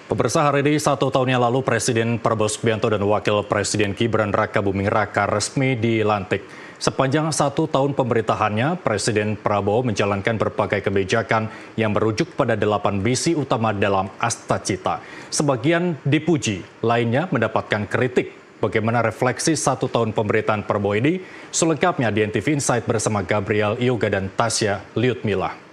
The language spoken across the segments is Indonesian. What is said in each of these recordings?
Pemirsa, hari ini 1 tahun yang lalu Presiden Prabowo Subianto dan Wakil Presiden Gibran Raka Buming Raka resmi dilantik. Sepanjang 1 tahun pemerintahannya, Presiden Prabowo menjalankan berbagai kebijakan yang merujuk pada 8 misi utama dalam Astacita. Sebagian dipuji, lainnya mendapatkan kritik. Bagaimana refleksi 1 tahun pemerintahan Prabowo ini? Selengkapnya di NTV Insight bersama Gabriel Yoga dan Tasya Liutmila.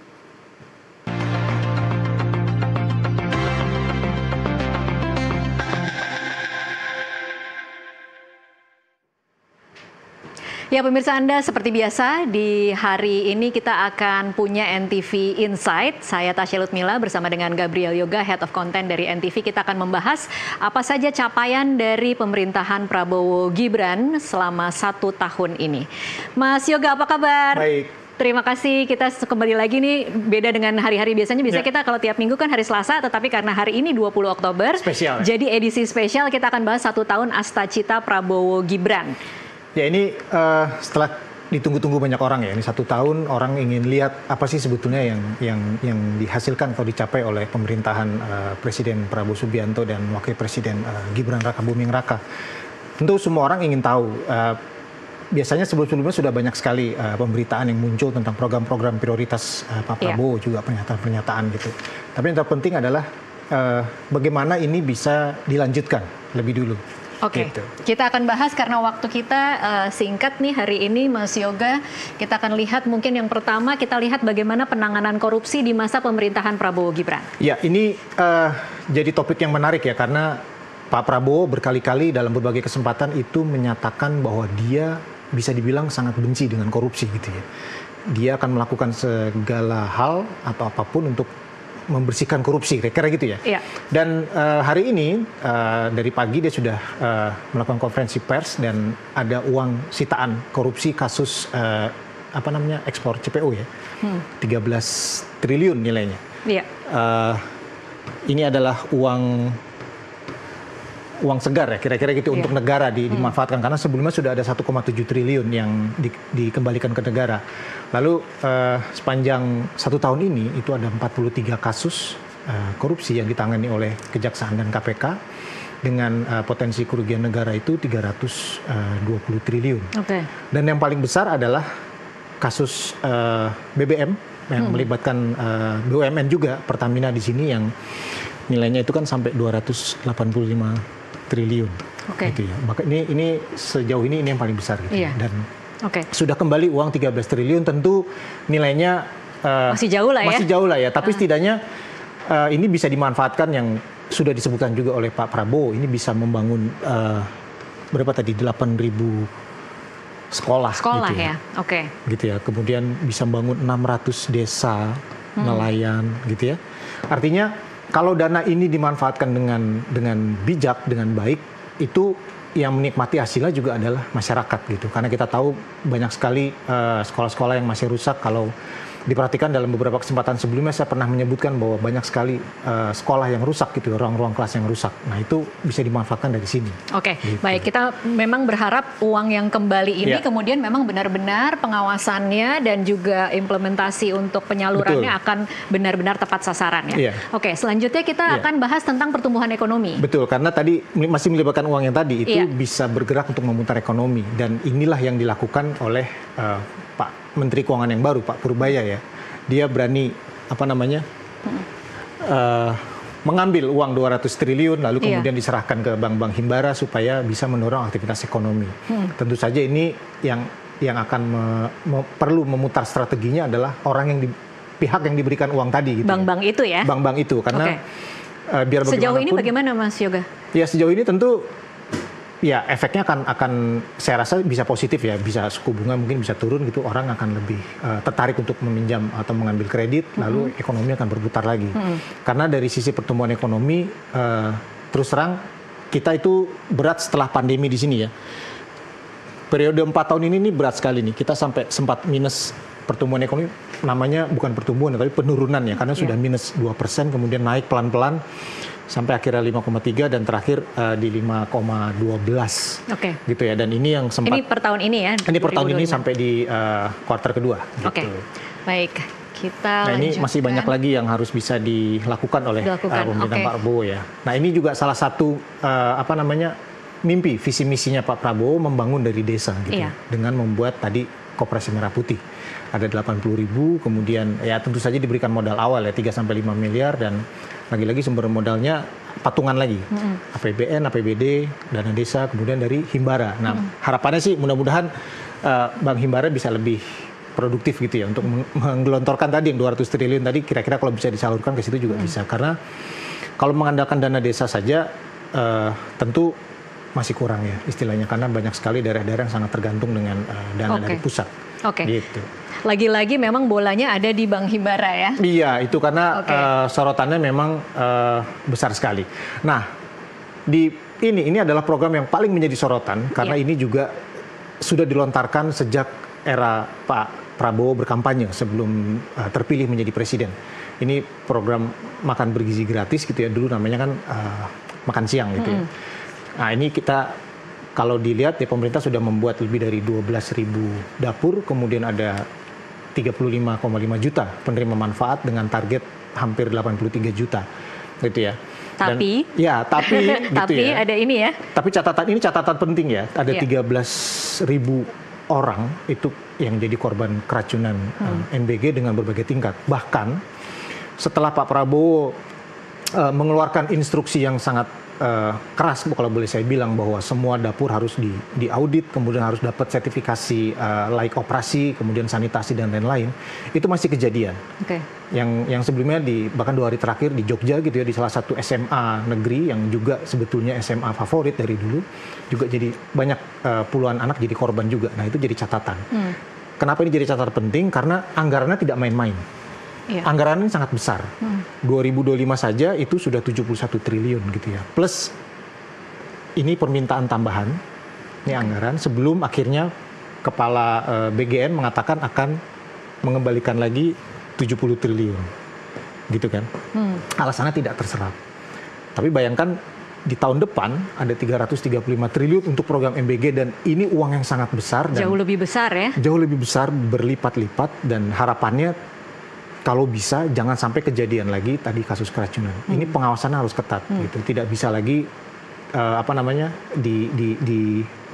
Ya pemirsa Anda, seperti biasa di hari ini kita akan punya NTV Insight. Saya Tasya Liutmila bersama dengan Gabriel Yoga, Head of Content dari NTV. Kita akan membahas apa saja capaian dari pemerintahan Prabowo Gibran selama 1 tahun ini. Mas Yoga, apa kabar? Baik. Terima kasih, kita kembali lagi nih, beda dengan hari-hari biasanya. Biasanya kita kalau tiap minggu kan hari Selasa, tetapi karena hari ini 20 Oktober, spesial, jadi edisi spesial kita akan bahas 1 tahun Astacita Prabowo Gibran. Ya ini setelah ditunggu-tunggu banyak orang ya, ini 1 tahun orang ingin lihat apa sih sebetulnya yang dihasilkan atau dicapai oleh pemerintahan Presiden Prabowo Subianto dan Wakil Presiden Gibran Raka Buming Raka. Tentu semua orang ingin tahu. Biasanya sebelum-sebelumnya sudah banyak sekali pemberitaan yang muncul tentang program-program prioritas Pak Prabowo, juga pernyataan-pernyataan gitu. Tapi yang terpenting adalah bagaimana ini bisa dilanjutkan lebih dulu. Oke, kita akan bahas karena waktu kita singkat nih hari ini, Mas Yoga. Kita akan lihat mungkin yang pertama kita lihat bagaimana penanganan korupsi di masa pemerintahan Prabowo Gibran. Ya, ini jadi topik yang menarik ya, karena Pak Prabowo berkali-kali dalam berbagai kesempatan itu menyatakan bahwa dia bisa dibilang sangat benci dengan korupsi gitu ya. Dia akan melakukan segala hal atau apapun untuk membersihkan korupsi, kira-kira gitu ya. Iya. Dan hari ini dari pagi dia sudah melakukan konferensi pers dan ada uang sitaan korupsi kasus ekspor CPO ya, 13 triliun nilainya. Iya. Ini adalah uang segar ya, kira-kira gitu untuk negara dimanfaatkan, karena sebelumnya sudah ada 1,7 triliun yang dikembalikan ke negara. Lalu sepanjang 1 tahun ini itu ada 43 kasus korupsi yang ditangani oleh Kejaksaan dan KPK dengan potensi kerugian negara itu 320 triliun. Dan yang paling besar adalah kasus BBM yang melibatkan BUMN juga, Pertamina di sini, yang nilainya itu kan sampai 285 triliun. Gitu ya. Maka ini sejauh ini yang paling besar gitu. Dan sudah kembali uang 13 triliun, tentu nilainya masih jauh lah ya. Tapi setidaknya ini bisa dimanfaatkan, yang sudah disebutkan juga oleh Pak Prabowo, ini bisa membangun berapa tadi, 8.000 sekolah gitu ya. Gitu ya. Kemudian bisa membangun 600 desa nelayan gitu ya. Artinya kalau dana ini dimanfaatkan dengan bijak, dengan baik, itu yang menikmati hasilnya juga adalah masyarakat gitu. Karena kita tahu banyak sekali sekolah-sekolah yang masih rusak. Kalau diperhatikan dalam beberapa kesempatan sebelumnya saya pernah menyebutkan bahwa banyak sekali sekolah yang rusak gitu, ruang-ruang kelas yang rusak. Nah itu bisa dimanfaatkan dari sini. Gitu. Baik, kita memang berharap uang yang kembali ini kemudian memang benar-benar pengawasannya dan juga implementasi untuk penyalurannya akan benar-benar tepat sasaran ya. Selanjutnya kita akan bahas tentang pertumbuhan ekonomi. Betul, karena tadi masih melibatkan uang yang tadi itu bisa bergerak untuk memutar ekonomi, dan inilah yang dilakukan oleh Pak Menteri Keuangan yang baru, Pak Purbaya ya. Dia berani mengambil uang 200 triliun lalu kemudian diserahkan ke bank-bank himbara supaya bisa mendorong aktivitas ekonomi. Tentu saja ini yang akan perlu memutar strateginya adalah pihak yang diberikan uang tadi gitu. Bank-bank itu ya. Bank-bank itu, karena biar bagaimanapun. Sejauh ini bagaimana Mas Yoga? Ya sejauh ini tentu ya efeknya akan saya rasa bisa positif ya, bisa suku bunga mungkin bisa turun gitu, orang akan lebih tertarik untuk meminjam atau mengambil kredit, lalu ekonomi akan berputar lagi. Karena dari sisi pertumbuhan ekonomi terus terang kita itu berat setelah pandemi di sini ya. Periode 4 tahun ini berat sekali nih, kita sampai sempat minus pertumbuhan ekonomi, namanya bukan pertumbuhan tapi penurunan ya, karena sudah minus 2%, kemudian naik pelan-pelan sampai akhirnya 5,3 dan terakhir di 5,12. Gitu ya. Dan ini yang sempat. Ini per tahun ini ya. Ini per tahun ini sampai di kuartal kedua. Gitu. Baik. Nah ini masih banyak lagi yang harus bisa dilakukan oleh pemerintah Pak Prabowo ya. Nah ini juga salah satu mimpi visi misinya Pak Prabowo membangun dari desa gitu dengan membuat tadi Koperasi Merah Putih. Ada 80.000, kemudian ya tentu saja diberikan modal awal ya 3-5 miliar dan lagi-lagi sumber modalnya patungan lagi. APBN, APBD, dana desa, kemudian dari Himbara. Nah, harapannya sih mudah-mudahan Bank Himbara bisa lebih produktif gitu ya untuk menggelontorkan tadi yang 200 triliun tadi kira-kira kalau bisa disalurkan ke situ juga bisa. Karena kalau mengandalkan dana desa saja tentu masih kurang ya istilahnya karena banyak sekali daerah-daerah yang sangat tergantung dengan dana dari pusat. Gitu. Lagi-lagi memang bolanya ada di Bank Himbara ya? Iya, itu karena sorotannya memang besar sekali. Nah, ini adalah program yang paling menjadi sorotan karena ini juga sudah dilontarkan sejak era Pak Prabowo berkampanye sebelum terpilih menjadi presiden. Ini program makan bergizi gratis gitu ya, dulu namanya kan makan siang gitu ya. Nah ini kita kalau dilihat ya pemerintah sudah membuat lebih dari 12.000 dapur, kemudian ada 35,5 juta penerima manfaat dengan target hampir 83 juta gitu ya. Tapi gitu tapi ya. Ada ini ya. Tapi catatan penting ya, ada 13.000 orang itu yang jadi korban keracunan NBG dengan berbagai tingkat. Bahkan setelah Pak Prabowo mengeluarkan instruksi yang sangat keras kalau boleh saya bilang bahwa semua dapur harus diaudit, kemudian harus dapat sertifikasi layak operasi, kemudian sanitasi dan lain-lain, itu masih kejadian. Yang sebelumnya bahkan 2 hari terakhir di Jogja gitu ya, di salah satu SMA negeri yang juga sebetulnya SMA favorit dari dulu, juga jadi banyak puluhan anak jadi korban juga. Nah itu jadi catatan. Kenapa ini jadi catatan penting? Karena anggarannya tidak main-main. Anggaran ini sangat besar. 2025 saja itu sudah 71 triliun gitu ya. Plus ini permintaan tambahan, ini anggaran sebelum akhirnya Kepala BGN mengatakan akan mengembalikan lagi 70 triliun. Gitu kan. Alasannya tidak terserap. Tapi bayangkan di tahun depan ada 335 triliun untuk program MBG dan ini uang yang sangat besar. Dan jauh lebih besar ya? Jauh lebih besar, berlipat-lipat dan harapannya kalau bisa jangan sampai kejadian lagi tadi kasus keracunan. Ini pengawasannya harus ketat gitu. Tidak bisa lagi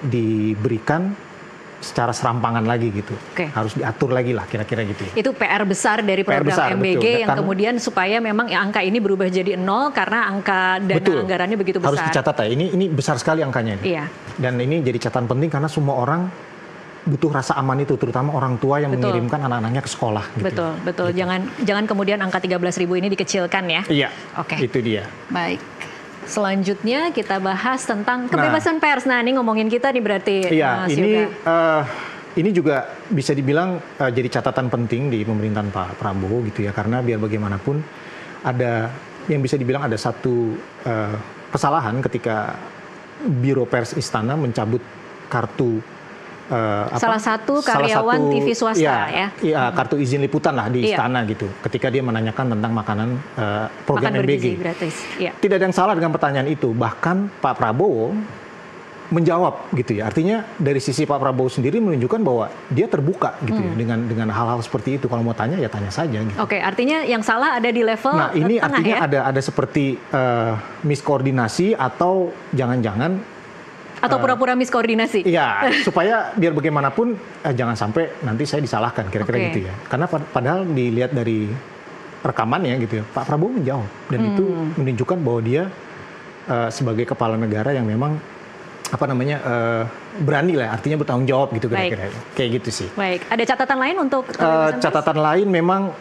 diberikan secara serampangan lagi gitu. Harus diatur lagi lah kira-kira gitu. Itu PR besar dari program MBG betul. Yang kemudian supaya memang angka ini berubah jadi 0 karena angka dana anggarannya begitu besar. Harus dicatat ya. Ini besar sekali angkanya. Ini. Dan ini jadi catatan penting karena semua orang butuh rasa aman itu, terutama orang tua yang mengirimkan anak-anaknya ke sekolah. Gitu. Betul. Gitu. Jangan kemudian angka 13.000 ini dikecilkan ya. Iya. Itu dia. Baik. Selanjutnya kita bahas tentang kebebasan pers. Nah, ini ngomongin kita nih berarti. Iya. Ini juga bisa dibilang jadi catatan penting di pemerintahan Pak Prabowo gitu ya, karena biar bagaimanapun ada yang bisa dibilang ada satu kesalahan ketika Biro Pers Istana mencabut kartu. Salah satu karyawan TV swasta ya. Kartu izin liputan lah di istana gitu. Ketika dia menanyakan tentang makanan program MBG. Tidak ada yang salah dengan pertanyaan itu. Bahkan Pak Prabowo menjawab gitu ya. Artinya dari sisi Pak Prabowo sendiri menunjukkan bahwa dia terbuka gitu ya dengan hal-hal seperti itu. Kalau mau tanya ya tanya saja. Gitu. Artinya yang salah ada di level Nah ini tengah, artinya ada seperti miskoordinasi atau jangan-jangan atau pura-pura miskoordinasi. Iya, supaya biar bagaimanapun jangan sampai nanti saya disalahkan kira-kira gitu ya. Karena padahal dilihat dari rekamannya gitu ya, Pak Prabowo menjawab dan itu menunjukkan bahwa dia sebagai kepala negara yang memang berani lah, artinya bertanggung jawab gitu kira-kira. Kayak gitu sih. Baik, ada catatan lain untuk catatan lain memang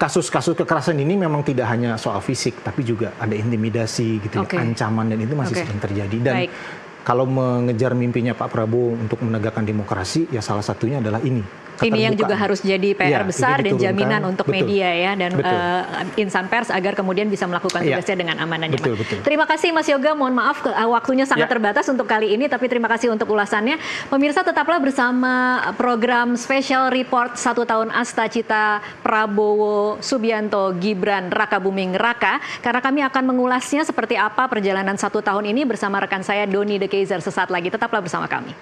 kasus-kasus kekerasan ini memang tidak hanya soal fisik, tapi juga ada intimidasi gitu ya, ancaman dan itu masih sering terjadi. Dan kalau mengejar mimpinya Pak Prabowo untuk menegakkan demokrasi, ya salah satunya adalah ini. Ini yang juga harus jadi PR besar dan jaminan untuk media ya dan insan pers agar kemudian bisa melakukan tugasnya dengan aman dan nyaman. Terima kasih Mas Yoga, mohon maaf waktunya sangat terbatas untuk kali ini, tapi terima kasih untuk ulasannya. Pemirsa tetaplah bersama program Special Report 1 tahun Asta Cita Prabowo Subianto Gibran Raka Buming Raka, karena kami akan mengulasnya seperti apa perjalanan 1 tahun ini bersama rekan saya Doni De Keizer sesaat lagi. Tetaplah bersama kami.